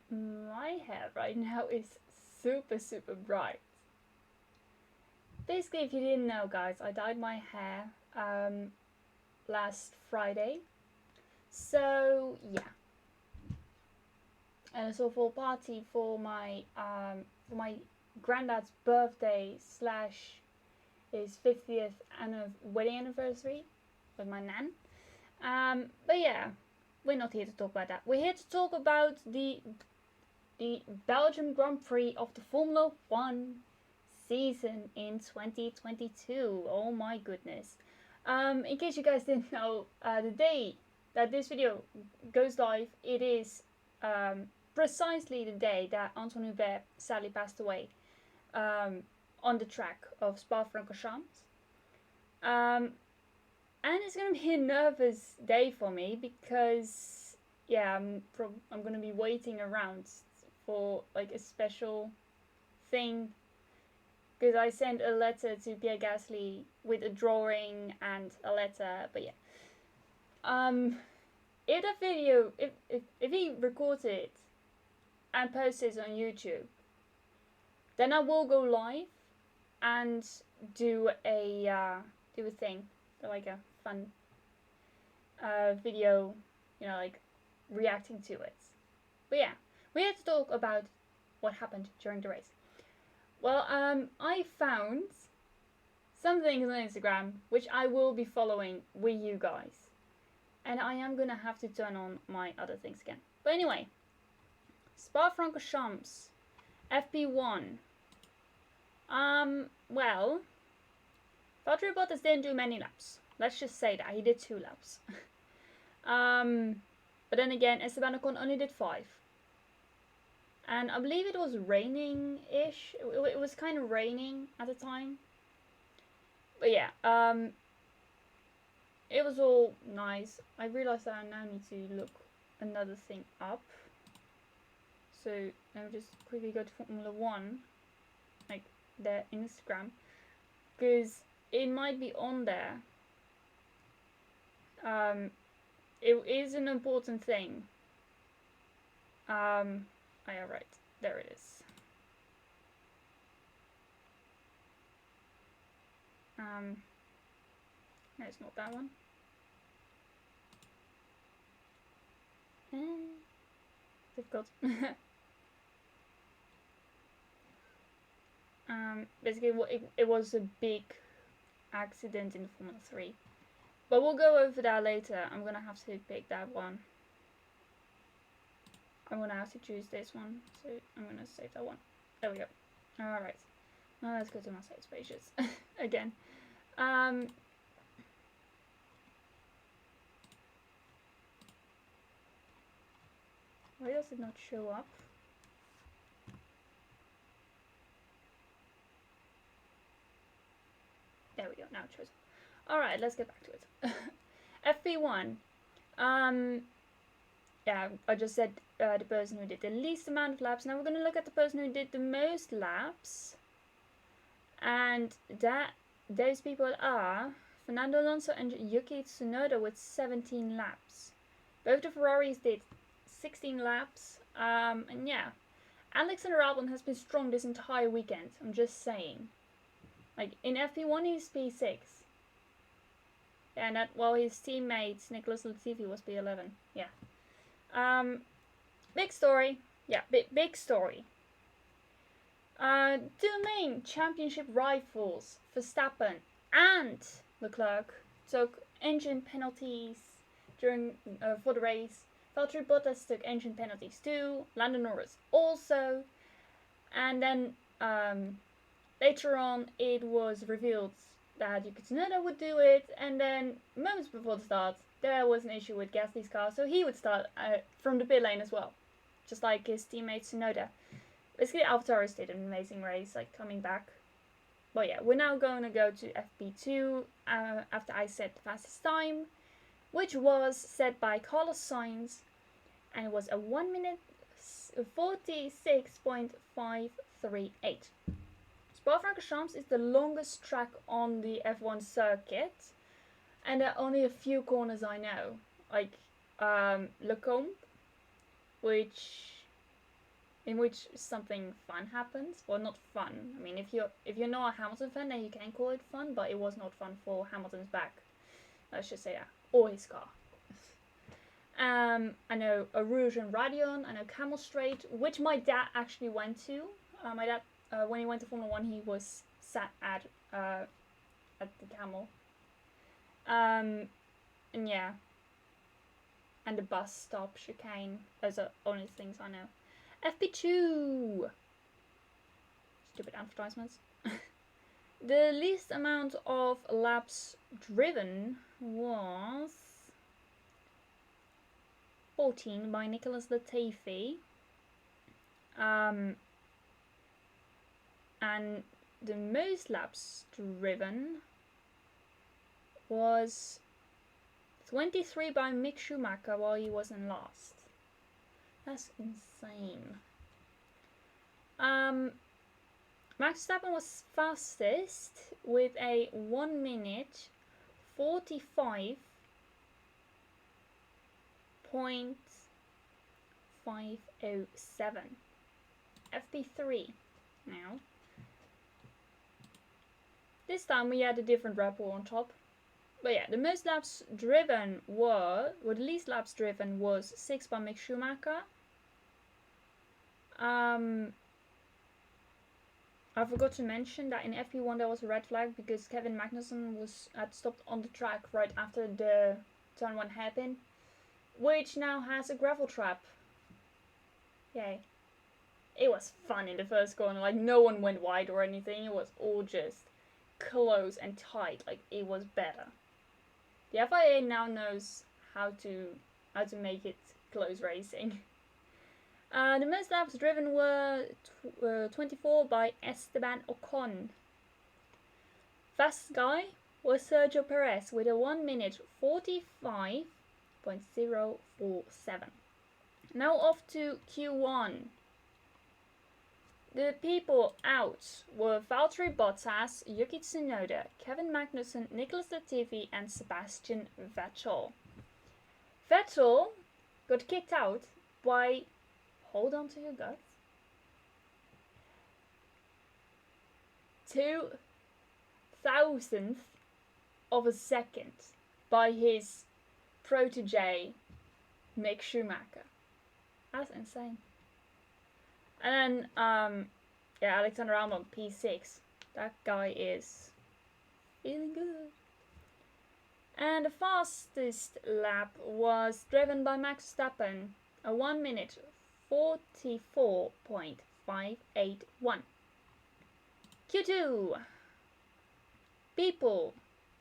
My hair right now is super bright. Basically, if you didn't know, guys, I dyed my hair last Friday. So yeah, and so for a party for my granddad's birthday slash his 50th wedding anniversary with my nan. But yeah, we're not here to talk about that. We're here to talk about the Belgium Grand Prix of the Formula One season in 2022. Oh my goodness. In case you guys didn't know, the day that this video goes live, it is precisely the day that Antoine Hubert sadly passed away on the track of Spa-Francorchamps. And it's gonna be a nervous day for me because yeah, I'm gonna be waiting around for like a special thing, because I sent a letter to Pierre Gasly with a drawing and a letter. But yeah, if the video, if he records it and posts it on YouTube, then I will go live and do a thing, like a fun video, you know, like reacting to it. But yeah, we had to talk about what happened during the race. Well, I found some things on Instagram which I will be following with you guys, and I am gonna have to turn on my other things again. But anyway, Spa-Francorchamps, FP1. Well, Valtteri Bottas didn't do many laps. Let's just say that he did 2 laps. But then again, Esteban Ocon only did 5. And I believe it was raining-ish. It was kind of raining at the time. But yeah, it was all nice. I realized that I now need to look another thing up. So let me just quickly go to Formula 1, like their Instagram, because it might be on there. It is an important thing. Oh, yeah, right. There it is. No, it's not that one. Difficult. Basically, it was a big accident in Formula 3. But we'll go over that later. I'm gonna have to pick that one. I'm gonna have to choose this one, so I'm gonna save that one. There we go. Alright. Now let's go to my saves pages again. Why does it not show up? There we go, now it shows up. Alright, let's get back to it. FP1. Yeah, I just said the person who did the least amount of laps. Now we're going to look at the person who did the most laps. And those people are Fernando Alonso and Yuki Tsunoda with 17 laps. Both the Ferraris did 16 laps. And yeah, Alexander Albon has been strong this entire weekend. I'm just saying. Like, in FP1 he's P6. Yeah, and that, while his teammate Nicholas Latifi was P11. Yeah. Big story. Yeah, big story. Two main championship rivals, Verstappen and Leclerc, took engine penalties during for the race. Valtteri Bottas took engine penalties too. Lando Norris also. And then later on, it was revealed that Yuki Tsunoda would do it, and then moments before the start, there was an issue with Gasly's car, so he would start from the pit lane as well, just like his teammate Tsunoda. Basically, AlphaTauri did an amazing race, like coming back. But yeah, we're now going to go to FP2 after I set the fastest time, which was set by Carlos Sainz, and it was a 1 minute 46.538. Spa-Francorchamps is the longest track on the F1 circuit, and there are only a few corners I know, like Le Combe, which in which something fun happens. Well, not fun. I mean, if you're not a Hamilton fan, then you can call it fun, but it was not fun for Hamilton's back. Let's just say that, or his car. I know a Rouge and Radion. I know Camel Straight, which my dad actually went to. My dad, when he went to Formula 1, he was sat at the Camel. And yeah. And the bus stop chicane. Those are only things I know. FP2. Stupid advertisements. The least amount of laps driven was 14 by Nicholas Latifi. And the most laps driven was 23 by Mick Schumacher while he was in last. That's insane. Max Verstappen was fastest with a 1 minute 45.507. FP3 now. This time we had a different Red Bull on top. But yeah, the most laps driven were, or the least laps driven was 6 by Mick Schumacher. I forgot to mention that in FP1 there was a red flag because Kevin Magnussen had stopped on the track right after the turn 1 hairpin, which now has a gravel trap. Yay. It was fun in the first corner, like no one went wide or anything, it was all just close and tight, like it was better. The FIA now knows how to make it close racing. The most laps driven were 24 by Esteban Ocon. Fastest guy was Sergio Perez with a 1 minute 45.047. Now off to Q1. The people out were Valtteri Bottas, Yuki Tsunoda, Kevin Magnussen, Nicholas Latifi and Sebastian Vettel. Vettel got kicked out by, hold on to your guts, 2,000th of a second by his protege Mick Schumacher. That's insane. And then, Alexander Albon, P6. That guy is feeling good. And the fastest lap was driven by Max Verstappen, a 1 minute 44.581. Q2. People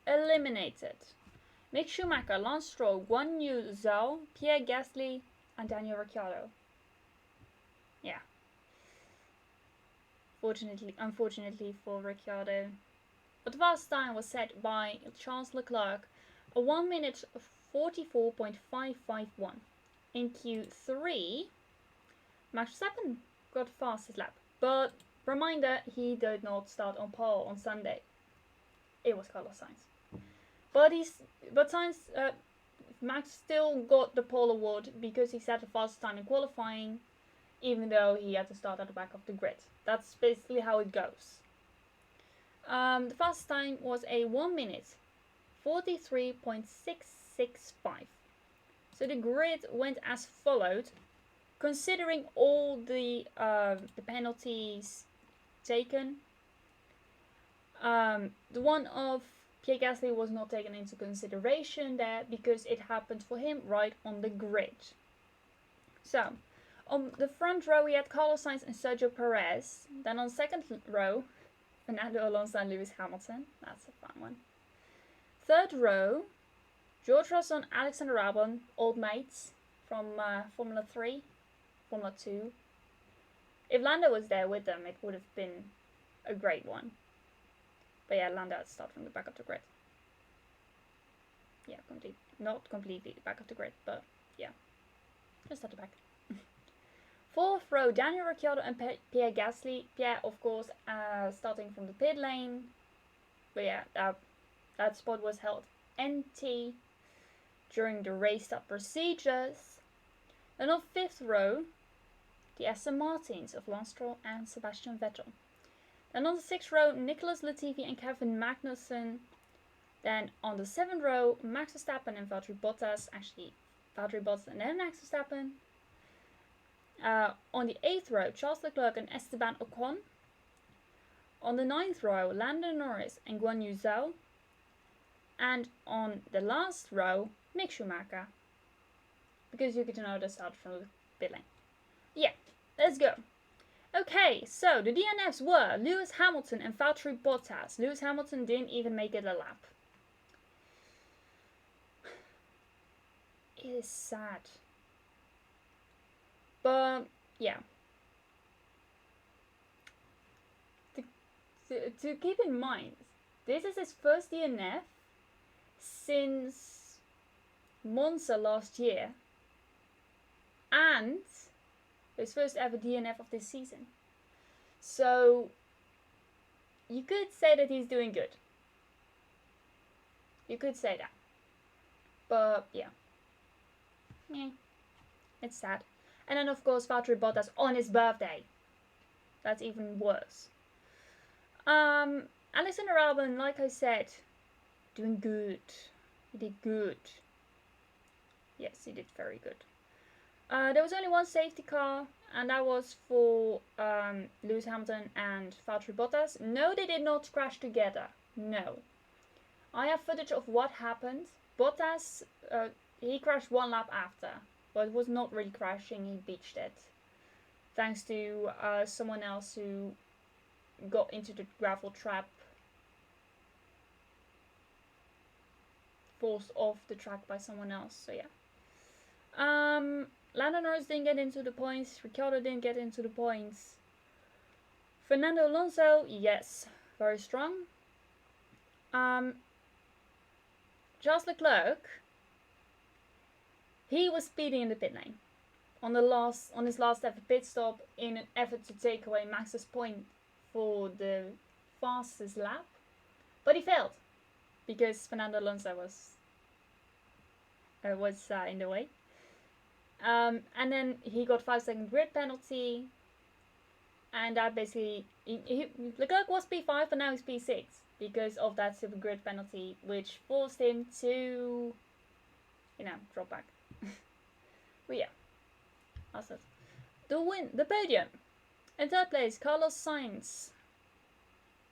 eliminated. Mick Schumacher, Lance Stroll, Guan Yu Zhou, Pierre Gasly, and Daniel Ricciardo. Yeah. Unfortunately for Ricciardo. But the fastest time was set by Charles Leclerc, a 1 minute 44.551. In Q3, Max Verstappen got fastest lap. But reminder, he did not start on pole on Sunday. It was Carlos Sainz. But Max still got the pole award because he set the fastest time in qualifying, even though he had to start at the back of the grid. That's basically how it goes. The fastest time was a 1 minute 43.665. So the grid went as followed, considering all the penalties taken. The one of Pierre Gasly was not taken into consideration there because it happened for him right on the grid. So, on the front row we had Carlos Sainz and Sergio Perez. Then on the second row, Fernando Alonso and Lewis Hamilton. That's a fun one. Third row, George Russell and Alexander Albon, old mates from Formula 3, Formula 2. If Lando was there with them, it would have been a great one. But yeah, Lando had to start from the back of the grid. Yeah, not completely the back of the grid, but yeah, just at the back. Fourth row, Daniel Ricciardo and Pierre Gasly. Pierre, of course, starting from the pit lane. But yeah, that spot was held empty during the race start procedures. Then on fifth row, the Aston Martins of Lance Stroll and Sebastian Vettel. Then on the 6th row, Nicholas Latifi and Kevin Magnussen. Then on the 7th row, Max Verstappen and Valtteri Bottas. Actually, Valtteri Bottas and then Max Verstappen. On the 8th row, Charles Leclerc and Esteban Ocon. On the 9th row, Lando Norris and Guan Yu Zhou. And on the last row, Mick Schumacher. Because you get to know the start from the pit lane. Yeah, let's go. Okay, so the DNFs were Lewis Hamilton and Valtteri Bottas. Lewis Hamilton didn't even make it a lap. It is sad. But, yeah. To keep in mind, this is his first DNF since Monza last year. And his first ever DNF of this season. So, you could say that he's doing good. You could say that. But, yeah. It's sad. And then, of course, Valtteri Bottas on his birthday. That's even worse. Alexander Albon, like I said, doing good. He did good. Yes, he did very good. There was only one safety car, and that was for Lewis Hamilton and Valtteri Bottas. No, they did not crash together. No. I have footage of what happened. Bottas, he crashed one lap after, but it was not really crashing. He beached it, thanks to someone else who got into the gravel trap, forced off the track by someone else. So yeah. Lando Norris didn't get into the points. Ricciardo didn't get into the points. Fernando Alonso, yes, very strong. Charles Leclerc, he was speeding in the pit lane on his last ever pit stop in an effort to take away Max's point for the fastest lap, but he failed because Fernando Alonso was in the way. And then he got 5-second grid penalty, and that basically Leclerc was P5 and now he's P6 because of that super grid penalty, which forced him to, drop back. But yeah, that's it. The podium. In third place, Carlos Sainz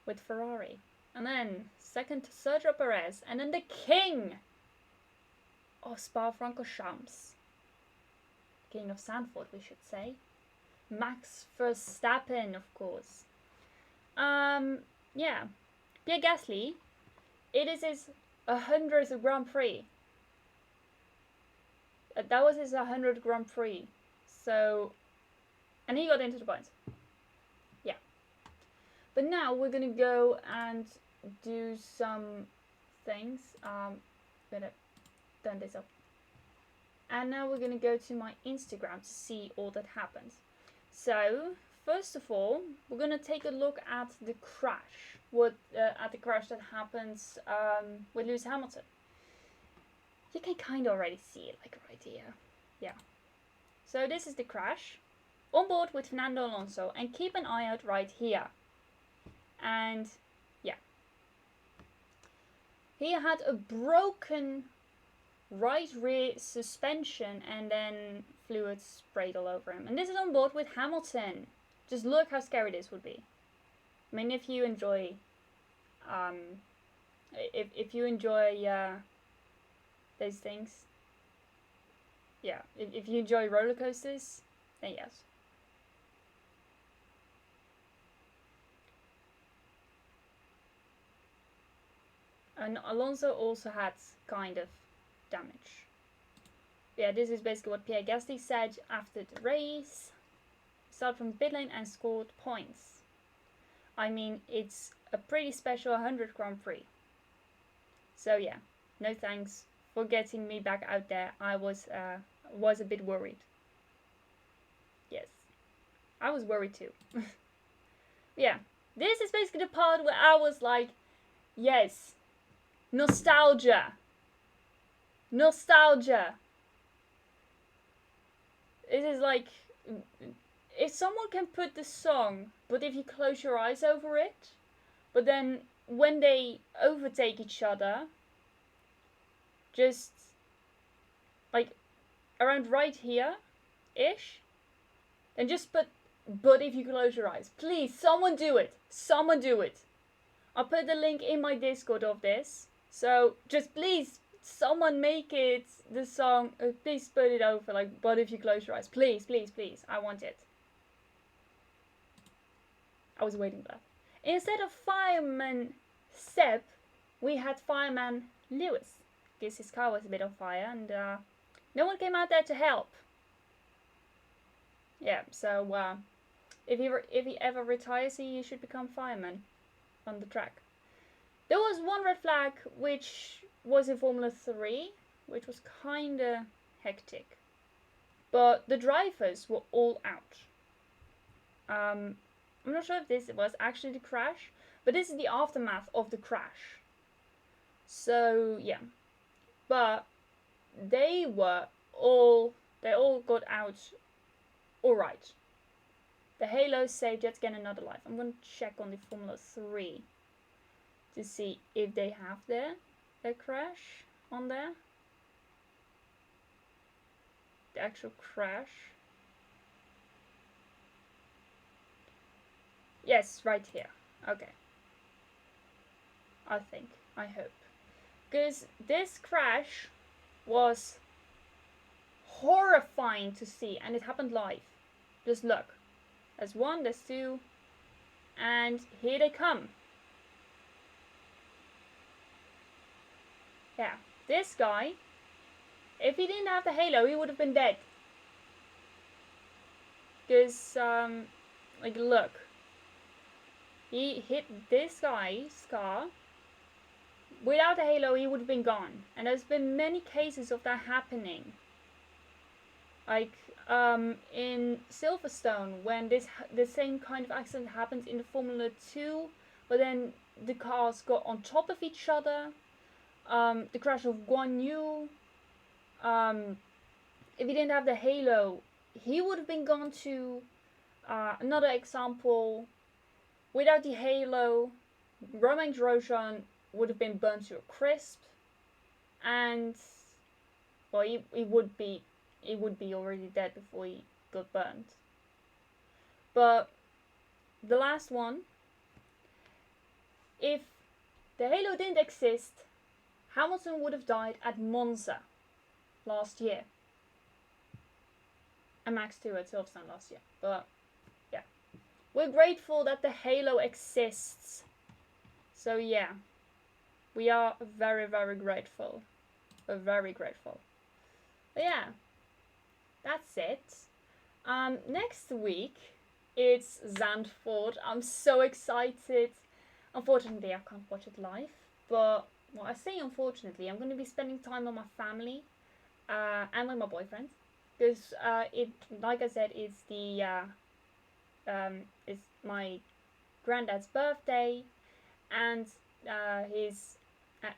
with Ferrari, and then second, Sergio Perez, and then the king of Spa-Francorchamps. King of Sandford, we should say. Max Verstappen, of course. Yeah. Pierre Gasly, it is his 100th Grand Prix. That was his 100th Grand Prix. So, and he got into the points. Yeah. But now we're gonna go and do some things. Gonna turn this up. And now we're going to go to my Instagram to see all that happens. So, first of all, we're going to take a look at the crash. At the crash that happens with Lewis Hamilton. You can kind of already see it, like right here. Yeah. So this is the crash. On board with Fernando Alonso. And keep an eye out right here. And, yeah. He had a broken right rear suspension, and then fluid sprayed all over him. And this is on board with Hamilton. Just look how scary this would be. I mean, if you enjoy, if you enjoy those things, yeah. If you enjoy roller coasters, then yes. And Alonso also had kind of damage. Yeah, this is basically what Pierre Gasly said after the race. Started from the pit lane and scored points. I mean, it's a pretty special 100 Grand Prix. So yeah, no thanks for getting me back out there. I was a bit worried. Yes, I was worried too. Yeah, this is basically the part where I was like, yes, nostalgia. Nostalgia. It is like, if someone can put the song, but if you close your eyes over it, but then when they overtake each other, just like around right here ish, then just put but if you close your eyes. Please, someone do it. Someone do it. I'll put the link in my Discord of this. So just please, someone make it the song. Please put it over like but if you close your eyes. Please, please, please. I want it. I was waiting for that. Instead of Fireman Seb, we had Fireman Lewis. Because his car was a bit on fire and no one came out there to help. Yeah, so if he ever retires, he should become fireman on the track. There was one red flag which was in Formula 3, which was kinda hectic. But the drivers were all out. I'm not sure if this was actually the crash, but this is the aftermath of the crash. So yeah, but they all got out all right. The Halo saved yet again another life. I'm going to check on the Formula 3 to see if they have their crash on there. The actual crash. Yes, right here. Okay. I hope. Because this crash was horrifying to see and it happened live. Just look. There's one, there's two, and here they come. Yeah, this guy, if he didn't have the halo, he would have been dead. Because, like, look. He hit this guy's car. Without the halo, he would have been gone. And there's been many cases of that happening. Like, in Silverstone, when the same kind of accident happened in the Formula 2, but then the cars got on top of each other. The crash of Guan Yu. If he didn't have the halo, he would have been gone too. Another example, without the halo, Romain Grosjean would have been burnt to a crisp, and well, he would be already dead before he got burnt. But the last one, if the halo didn't exist, Hamilton would have died at Monza last year. And Max too at Silverstone last year. But yeah, we're grateful that the halo exists. So yeah, we are very, very grateful. We're very grateful. But yeah, that's it. Next week, it's Zandvoort. I'm so excited. Unfortunately, I can't watch it live. But, well, I say unfortunately, I'm going to be spending time with my family and with my boyfriend. Because, like I said, it's my granddad's birthday and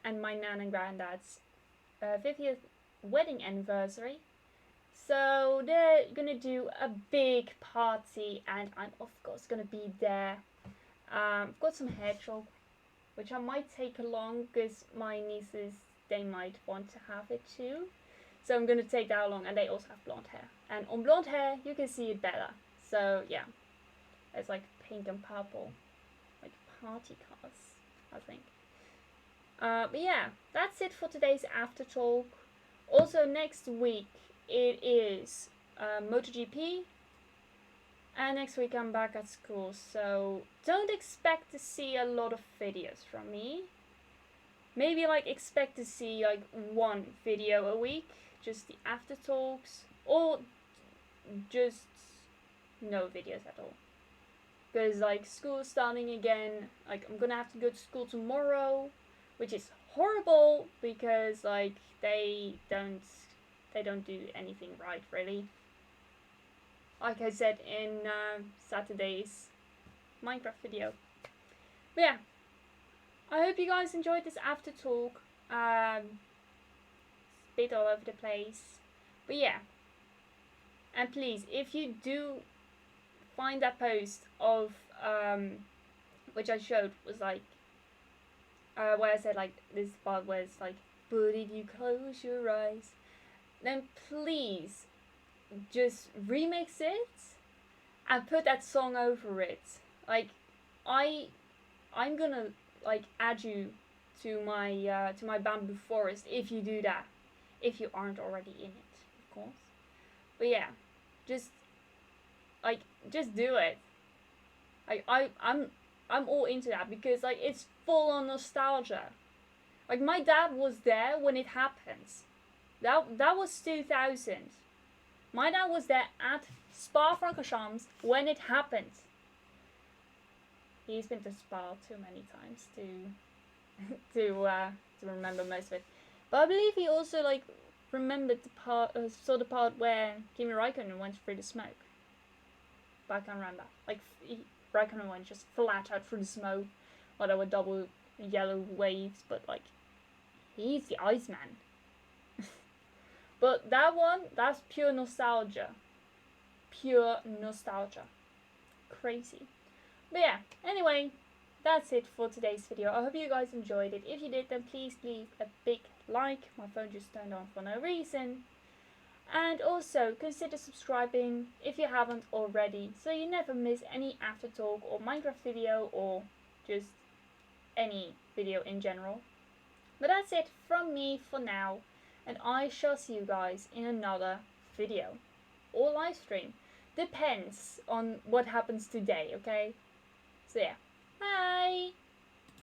my nan and granddad's 50th wedding anniversary. So they're gonna do a big party and I'm of course gonna be there. I've got some hair chalk which I might take along because my nieces, they might want to have it too. So I'm gonna take that along, and they also have blonde hair. And on blonde hair you can see it better. So yeah, it's like pink and purple, like party colors, I think. But yeah, that's it for today's after talk. Also next week it is MotoGP, and next week I'm back at school, so don't expect to see a lot of videos from me. Maybe like expect to see like one video a week, just the after talks, or just no videos at all. Because like school's starting again, like I'm gonna have to go to school tomorrow, which is horrible because like they don't do anything right really. Like I said in Saturday's Minecraft video. But yeah, I hope you guys enjoyed this after talk. Bit all over the place, but yeah. And please, if you do find that post of which I showed was like where I said like this part where it's like, but if you close your eyes, then please just remix it and put that song over it. Like I'm gonna like add you to my bamboo forest if you do that, if you aren't already in it, of course. But yeah, just do it. Like I'm all into that because like it's full on nostalgia. Like my dad was there when it happens. That was 2000. My dad was there at Spa-Francorchamps when it happened. He's been to Spa too many times to remember most of it. But I believe he also like remembered the part, saw the part where Kimi Raikkonen went through the smoke. But I can't remember. Like Raikkonen went just flat out through the smoke, while there were double yellow waves. But like, he's the Iceman. But that one, that's pure nostalgia. Pure nostalgia. Crazy. But yeah, anyway, that's it for today's video. I hope you guys enjoyed it. If you did, then please leave a big like. My phone just turned on for no reason. And also, consider subscribing if you haven't already, so you never miss any Aftertalk or Minecraft video or just any video in general. But that's it from me for now, and I shall see you guys in another video. Or live stream. Depends on what happens today, okay? So yeah, bye!